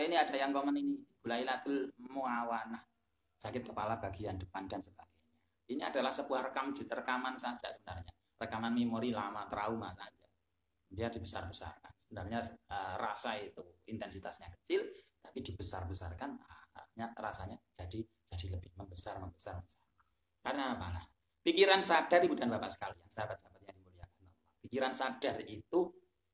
ini ada yang komen ini, Lailatul Muawanah, sakit kepala bagian depan dan sebagainya. Ini adalah sebuah rekaman saja sebenarnya, rekaman memori lama, trauma saja. Dia dibesar-besarkan. Sebenarnya rasa itu intensitasnya kecil, tapi dibesar-besarkan, rasanya jadi lebih membesar. Karena apa? Nah, pikiran sadar, ibu dan bapak sekalian, sahabat-sahabat yang dimuliakan Allah, pikiran sadar itu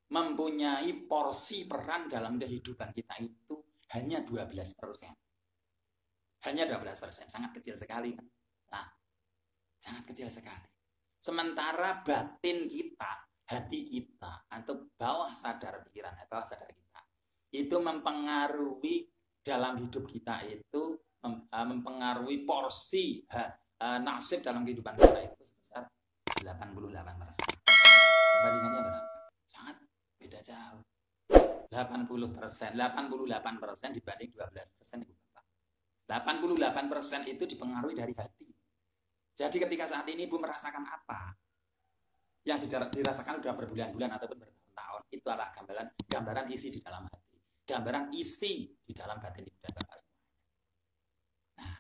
mempunyai porsi peran dalam kehidupan kita itu hanya 12%. Hanya 12%, sangat kecil sekali. Nah, sangat kecil sekali. Sementara batin kita, hati kita, atau bawah sadar pikiran, bawah sadar kita, itu mempengaruhi dalam hidup kita itu, mempengaruhi porsi nasib dalam kehidupan kita itu sebesar 88%. Perbandingannya berapa? Sangat beda jauh. 80%, 88% dibanding 12%, Ibu Bapak. 88% itu dipengaruhi dari hati. Jadi ketika saat ini Ibu merasakan apa yang dirasakan sudah berbulan-bulan ataupun bertahun-tahun, itu adalah gambaran isi di dalam hati, gambaran isi di dalam batin Ibu dan Bapak. Nah,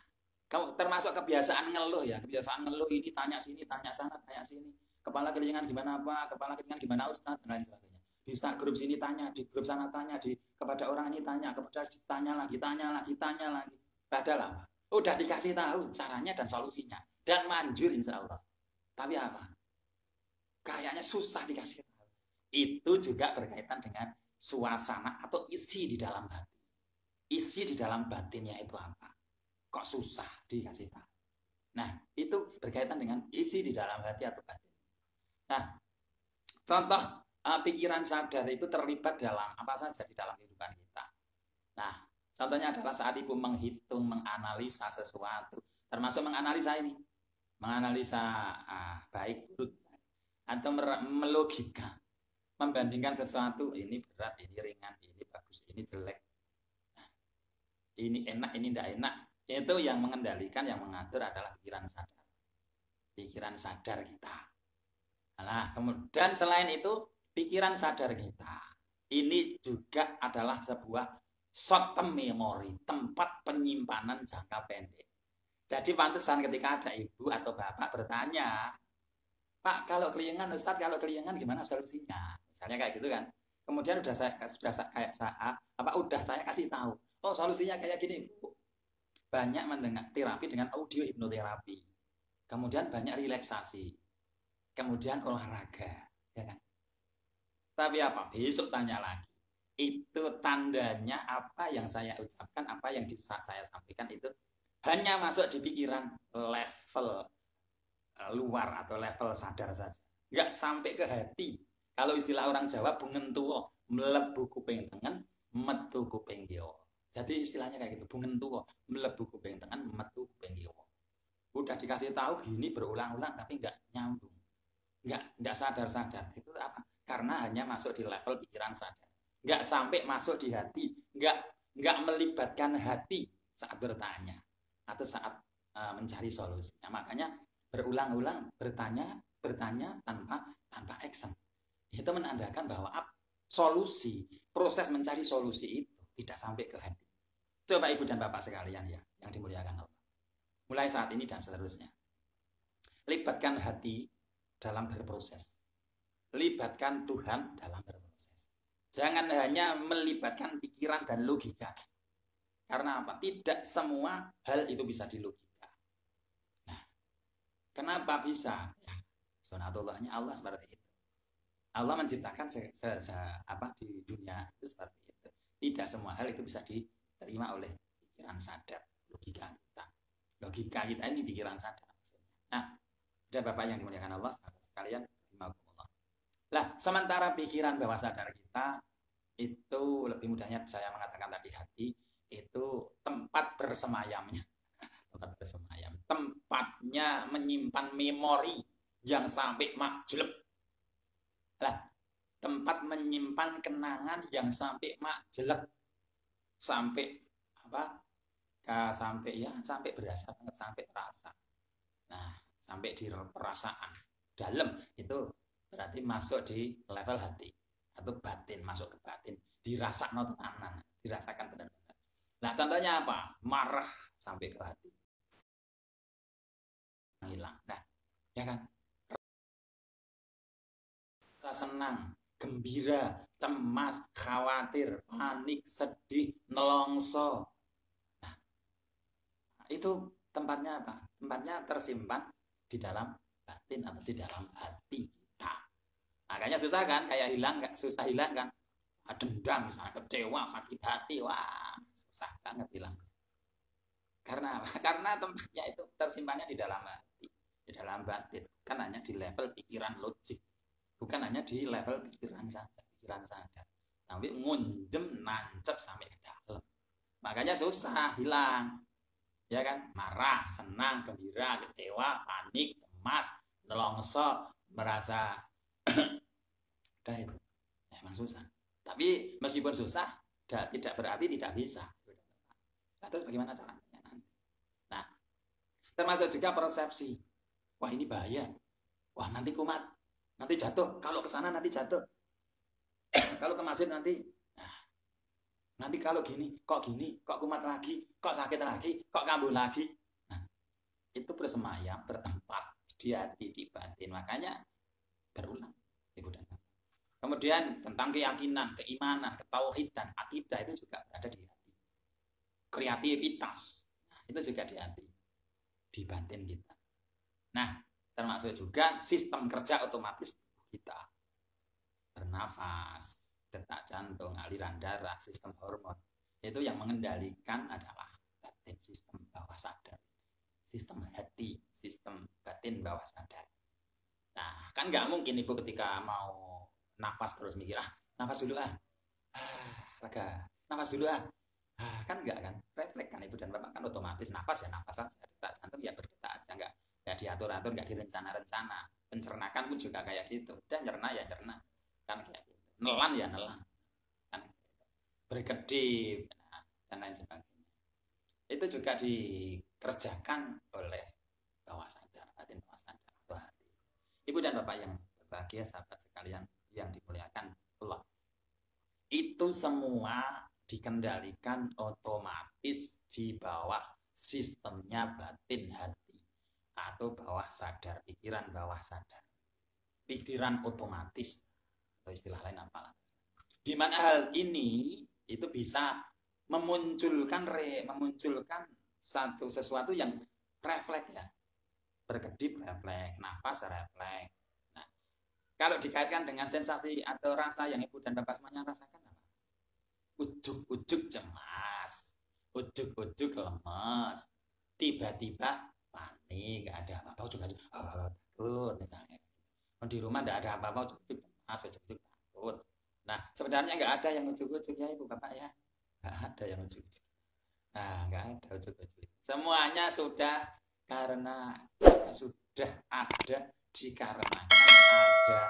kamu termasuk kebiasaan ngeluh ya, kebiasaan ngeluh ini tanya sini, tanya sana, tanya sini, kepala kelingan gimana Pak, kepala kelingan gimana Ustadz, dan lain sebagainya. Bisa grup sini tanya, di grup sana tanya, kepada orang ini tanya, kepada tanya lagi. Padahal apa? Udah dikasih tahu caranya dan solusinya dan manjur insya Allah. Tapi apa? Kayaknya susah dikasih tahu. Itu juga berkaitan dengan suasana atau isi di dalam hati. Isi di dalam batinnya itu apa? Kok susah dikasih tahu? Nah, itu berkaitan dengan isi di dalam hati atau batin. Nah, contoh pikiran sadar itu terlibat dalam apa saja di dalam kehidupan kita. Nah, contohnya adalah saat Ibu menghitung, menganalisa sesuatu, termasuk menganalisa ini, menganalisa baik buruk, atau melogika, membandingkan sesuatu, ini berat, ini ringan, ini bagus, ini jelek, ini enak, ini tidak enak. Itu yang mengendalikan, yang mengatur adalah pikiran sadar. Pikiran sadar kita. Nah, kemudian selain itu, pikiran sadar kita ini juga adalah sebuah short term memory, tempat penyimpanan jangka pendek. Jadi pantesan ketika ada ibu atau bapak bertanya, Pak, kalau kelingan, Ustadz, kalau kelingan gimana solusinya? Misalnya kayak gitu kan. Kemudian udah saya kasih tahu. Oh, solusinya kayak gini, Bu. Banyak mendengar terapi dengan audio hipnoterapi. Kemudian banyak relaksasi. Kemudian olahraga, ya kan? Tapi apa? Besok tanya lagi. Itu tandanya apa yang saya ucapkan, apa yang bisa saya sampaikan itu hanya masuk di pikiran level luar atau level sadar saja. Enggak sampai ke hati. Kalau istilah orang Jawa, bungen tuwo, mlebu kuping tengen, metu kuping kiwa. Jadi istilahnya kayak gitu, bungen tuwo, mlebu kuping tengen, metu kuping kiwa. Udah dikasih tahu gini berulang-ulang tapi enggak nyambung. Enggak sadar-sadar. Itu apa? Karena hanya masuk di level pikiran sadar. Enggak sampai masuk di hati. Enggak melibatkan hati saat bertanya atau saat mencari solusinya. Makanya berulang-ulang bertanya tanpa action. Itu menandakan bahwa solusi, proses mencari solusi itu tidak sampai ke hati. Coba Ibu dan Bapak sekalian ya, yang dimuliakan Allah. Mulai saat ini dan seterusnya. Libatkan hati dalam berproses. Libatkan Tuhan dalam berproses. Jangan hanya melibatkan pikiran dan logika. Karena apa? Tidak semua hal itu bisa dilogika. Nah, kenapa bisa? Ya, sunatullahnya Allah seperti itu. Allah menciptakan di dunia itu seperti itu. Tidak semua hal itu bisa diterima oleh pikiran sadar, logika kita. Logika kita ini pikiran sadar. Nah, ada Bapak yang dimuliakan Allah, sahabat sekalian, lah, sementara pikiran bawah sadar kita itu lebih mudahnya saya mengatakan tadi hati itu tempat bersemayamnya. Tempat bersemayam. Tempatnya menyimpan memori yang sampai makjleb. Lah, tempat menyimpan kenangan yang sampai makjleb. Sampai apa? Sampai berasa banget, sampai terasa. Nah, sampai di perasaan dalam itu berarti masuk di level hati atau batin, masuk ke batin, dirasakan tenanan, dirasakan benar. Nah, contohnya apa? Marah sampai ke hati. Hilang. Nah, ya kan? Rasa senang, gembira, cemas, khawatir, panik, sedih, nelongso. Nah, itu tempatnya apa? Tempatnya tersimpan di dalam batin atau di dalam hati kita. Makanya susah kan? Kayak hilang, susah hilang kan? Dendam, misalnya kecewa, sakit hati, wah susah banget hilang. Karena apa? Karena tempatnya itu tersimpannya di dalam hati, di dalam batin. Kan hanya di level pikiran logik, bukan hanya di level pikiran saja, pikiran sadar. Tapi ngunjem, nancep sampai ke dalam. Makanya susah hilang. Ya kan? Marah, senang, gembira, kecewa, panik, cemas, nelongso, merasa udah itu. Emang susah. Tapi meskipun susah, tidak berarti tidak bisa. Nah, terus bagaimana caranya? Nah, termasuk juga persepsi. Wah, ini bahaya. Wah, nanti kumat. Nanti jatuh. Kalau ke sana nanti jatuh. Kalau ke masjid nanti. Nah, nanti kalau gini, kok kumat lagi, kok sakit lagi, kok kambuh lagi. Nah, itu bersemayam, bertempat di hati, di batin. Makanya berulang, Ibu dan Bapak. Kemudian tentang keyakinan, keimanan, ketauhidan, akidah itu juga berada di hati. Kreativitas, nah, itu juga di hati, di batin kita. Nah, termasuk juga sistem kerja otomatis kita. Bernafas, detak jantung, aliran darah, sistem hormon. Itu yang mengendalikan adalah batin, sistem bawah sadar. Sistem hati, sistem batin bawah sadar. Nah, kan nggak mungkin Ibu ketika mau nafas terus mikir, nafas dulu lega, nafas dulu kan enggak kan, refleks kan Ibu dan Bapak kan otomatis nafas ya nafas saja, detak jantung ya berdetak aja, enggak diatur-atur, enggak direncana-rencana. Pencernakan pun juga kayak gitu, dan nyerna ya nyerna kan kayak gitu, nelan ya nelan kan, berkedip dan lain sebagainya. Itu juga dikerjakan oleh bawah sadar, batin bawah sadar, hati. Ibu dan Bapak yang berbahagia, sahabat sekalian yang dimuliakan Allah, itu semua dikendalikan otomatis di bawah sistemnya batin hati atau bawah sadar, pikiran bawah sadar, pikiran otomatis atau istilah lain apa. Di mana hal ini itu bisa memunculkan sesuatu yang refleks ya, berkedip refleks, nafas refleks. Kalau dikaitkan dengan sensasi atau rasa yang Ibu dan Bapak semuanya rasakan apa? Ujuk-ujuk cemas, ujuk-ujuk lemes, tiba-tiba panik, nggak ada apa-apa, ujuk-ujuk takut misalnya. Di rumah nggak ada apa-apa, ujuk-ujuk cemas, ujuk-ujuk takut. Nah, sebenarnya nggak ada yang ujuk-ujuk ya Ibu Bapak ya, nggak ada yang ujuk-ujuk. Nah, nggak ada ujuk-ujuk. Semuanya sudah karena sudah ada dikarenakan ada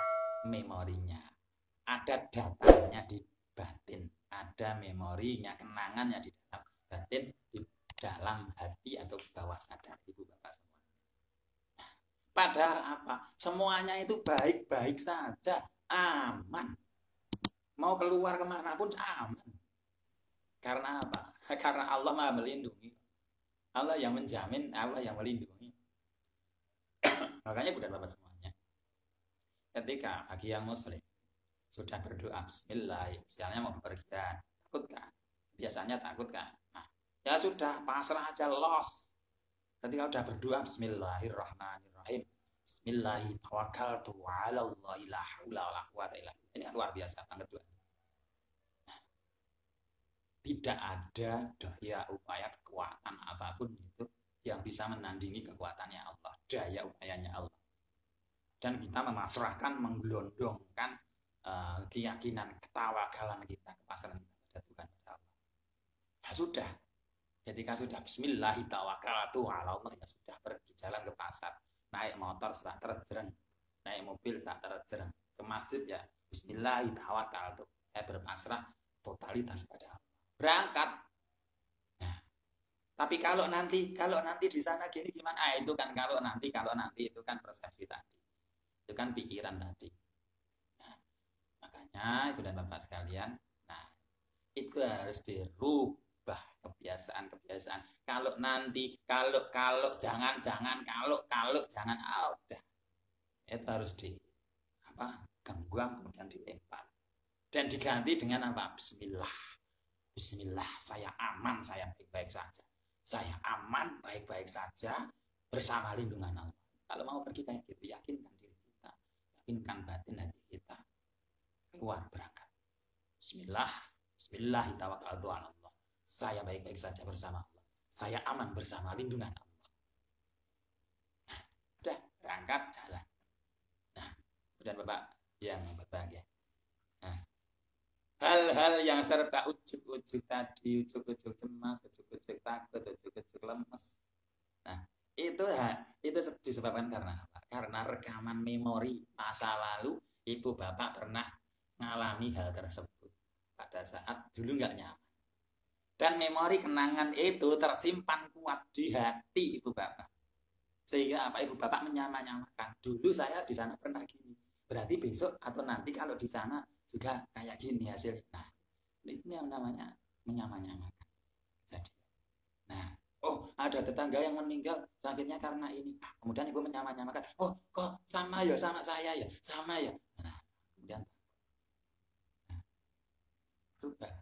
memorinya, ada datanya di batin, ada memorinya, kenangannya di dalam batin, di dalam hati atau bawah sadar Ibu Bapak semua. Nah, padahal apa? Semuanya itu baik-baik saja, aman. Mau keluar kemanapun aman. Karena apa? Karena Allah Maha melindungi. Allah yang menjamin, Allah yang melindungi. Makanya Ibu dan Bapak semuanya, ketika bagi yang muslim sudah berdoa bismillah, misalnya mau bepergian, takut kan? Biasanya takut kan? Nah, ya sudah pasrah aja, los. Ketika sudah berdoa bismillahirrahmanirrahim, bismillahirrahmanirrahim, ini luar biasa banget doa. Nah, tidak ada daya upaya kekuatan apapun itu yang bisa menandingi kekuatannya Allah, daya upayanya Allah. Dan kita memasrahkan, menggelondongkan keyakinan, ketawakalan kita, kepasrahan kita pada Tuhan, pada Allah. Ya sudah, ketika sudah bismillahirrahmanirrahim, ya sudah pergi jalan ke pasar, naik motor setelah terjereng, naik mobil setelah terjereng, ke masjid ya bismillahirrahmanirrahim, saya berpasrah totalitas pada Allah, berangkat. Nah, tapi kalau nanti di sana gini gimana? Itu kan kalau nanti itu kan persepsi tadi, itu kan pikiran tadi. Nah, makanya Ibu dan Bapak sekalian, nah itu harus dirubah kebiasaan kebiasaan. Kalau nanti, kalau jangan, kalau jangan, udah. Itu harus gangguan kemudian dilempar. Dan diganti dengan apa? Bismillah. Bismillah, saya aman, saya baik-baik saja. Saya aman, baik-baik saja bersama lindungan Allah. Kalau mau pergi kayak gitu, yakinkan diri kita, yakinkan batin hati kita. Keluar berangkat. Bismillah, Bismillahirrahmanirrahim. Saya baik-baik saja bersama Allah. Saya aman bersama lindungan Allah. Nah, udah berangkat jalan. Nah, kemudian Bapak yang berbahagia. Nah, hal-hal yang serba ujuk-ujuk tadi, ujuk-ujuk cemas, ujuk-ujuk takut, ujuk-ujuk lemes. Nah, itu disebabkan karena apa? Karena rekaman memori masa lalu ibu bapak pernah mengalami hal tersebut pada saat dulu nggak nyaman. Dan memori kenangan itu tersimpan kuat di hati ibu bapak. Sehingga apa, ibu bapak menyamakan. Dulu saya di sana pernah gini. Berarti besok atau nanti kalau di sana juga kayak gini hasilnya. Nah, ini yang namanya menyamakan. Jadi, nah, oh ada tetangga yang meninggal sakitnya karena ini. Kemudian ibu menyamakan. Oh kok sama ya sama saya ya, sama ya. Nah, kemudian berubah.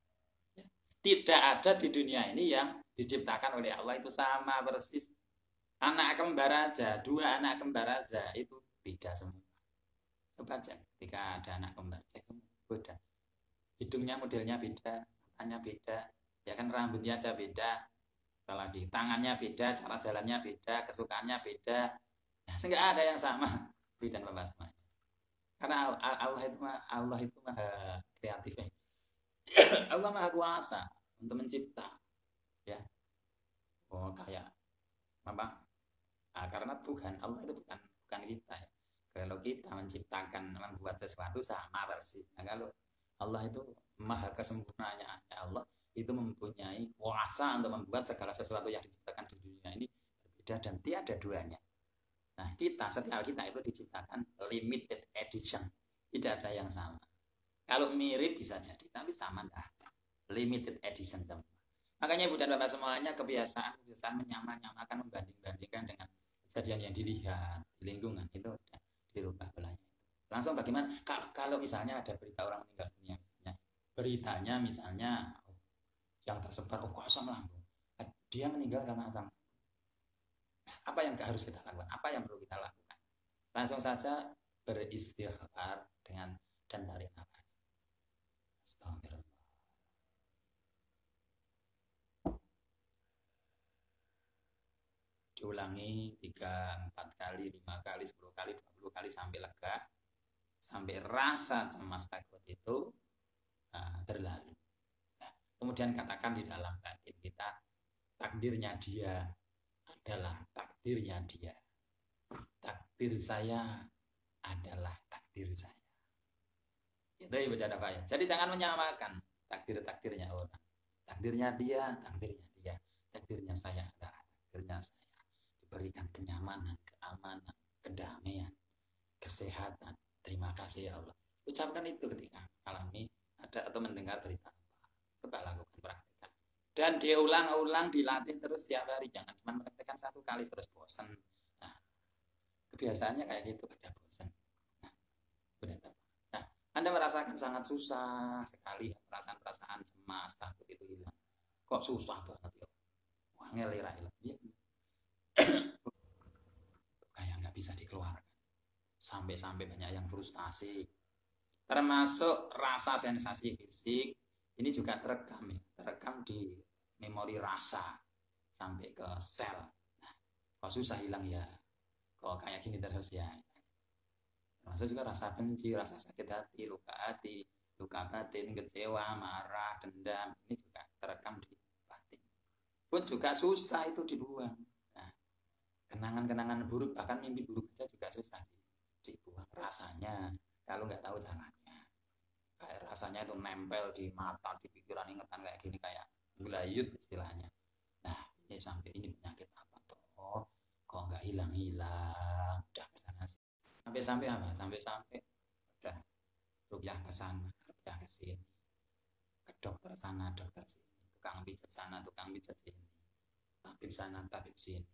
Tidak ada di dunia ini yang diciptakan oleh Allah itu sama persis. Anak kembar aja, 2 anak kembar aja itu beda semua. Coba cek, ketika ada anak kembar, cek semua beda. Hidungnya modelnya beda, matanya beda, ya kan rambutnya aja beda, apalagi tangannya beda, cara jalannya beda, kesukaannya beda. Nah, nggak ada yang sama. Beda Bapak semuanya. Karena Allah itu maha kreatif. Allah maha kuasa untuk mencipta, ya. Oh kayak apa? Nah, karena Tuhan Allah itu bukan kita ya. Kalau kita menciptakan, membuat sesuatu sama persis. Nah, kalau Allah itu maha kesempurnaannya, Allah itu mempunyai kuasa untuk membuat segala sesuatu yang diciptakan di dunia ini berbeda dan tiada duanya. Nah, setiap kita itu diciptakan limited edition, tidak ada yang sama. Kalau mirip bisa jadi, tapi sama enggak. Limited edition semua. Makanya Ibu dan Bapak semuanya kebiasaan menyamakan, membanding-bandingkan dengan kejadian yang dilihat di lingkungan itu udah dirubah belanya. Langsung bagaimana? Kalau misalnya ada berita orang meninggal dunia, beritanya misalnya yang tersebar asam lambung, dia meninggal karena asam. Apa yang harus kita lakukan? Apa yang perlu kita lakukan? Langsung saja beristighfar dan tarik nafas. Astagfirullah. Diulangi 3, 4 kali, 5 kali, 10 kali, 20 kali sampai lega, sampai rasa cemas takut itu berlalu. Nah, kemudian katakan di dalam batin kita, takdirnya dia adalah takdirnya dia. Takdir saya adalah takdir saya. Itu Ibu dan Bapak ya. Jadi jangan menyamakan takdirnya orang. Takdirnya dia, takdirnya saya adalah takdirnya saya. Diberikan kenyamanan, keamanan, kedamaian, kesehatan. Terima kasih ya Allah. Ucapkan itu ketika alami ada atau mendengar berita. Coba lakukan praktekkan. Dan diulang-ulang, dilatih terus setiap hari. Jangan cuma praktekkan 1 kali terus bosan. Nah, kebiasaannya kayak gitu pada bosan. Nah, benar. Nah, Anda merasakan sangat susah sekali perasaan cemas, takut itu hilang. Kok susah banget ya? Wah, ngelera ya. Kayak nggak bisa dikeluarkan. Sampai banyak yang frustasi. Termasuk rasa sensasi fisik ini juga terekam di memori rasa sampai ke sel. Nah, kok susah hilang ya? Kok kayak gini terus ya? Termasuk juga rasa benci, rasa sakit hati, luka batin, kecewa, marah, dendam. Ini juga terekam di batin. Pun juga susah itu dibuang. Kenangan-kenangan buruk, bahkan mimpi buruk saja juga susah dibuang. Rasanya kalau nggak tahu caranya, kayak rasanya itu nempel di mata, di pikiran, ingatan kayak gini, kayak gelayut istilahnya. Nah, ini sampai ini penyakit apa toh? Kok nggak hilang-hilang? Udah kesana sih. Sampai apa? Sampai udah rukyah ke sana, rukyah ke sini, ke dokter sana, dokter sini, tukang pijat sana, tukang pijat sini. tabib sana tabib sini.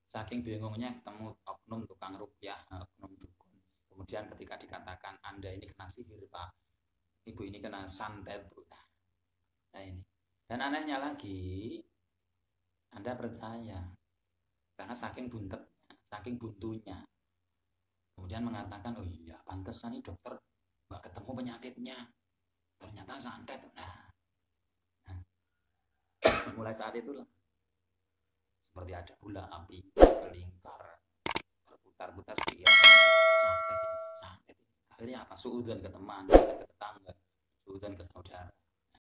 Saking bingungnya ketemu oknum tukang ruqyah, oknum dukun. Kemudian ketika dikatakan Anda ini kena sihir Pak, Ibu ini kena santet Bu. Nah ini. Dan anehnya lagi, Anda percaya karena saking buntetnya, saking buntunya. Kemudian mengatakan, oh iya pantesan nih dokter nggak ketemu penyakitnya, ternyata santet. Nah, mulai saat itulah seperti ada bola api berlingkar berputar-putar di santet. Akhirnya apa? Suudzon ke teman, ke tetangga, suudzon ke saudara.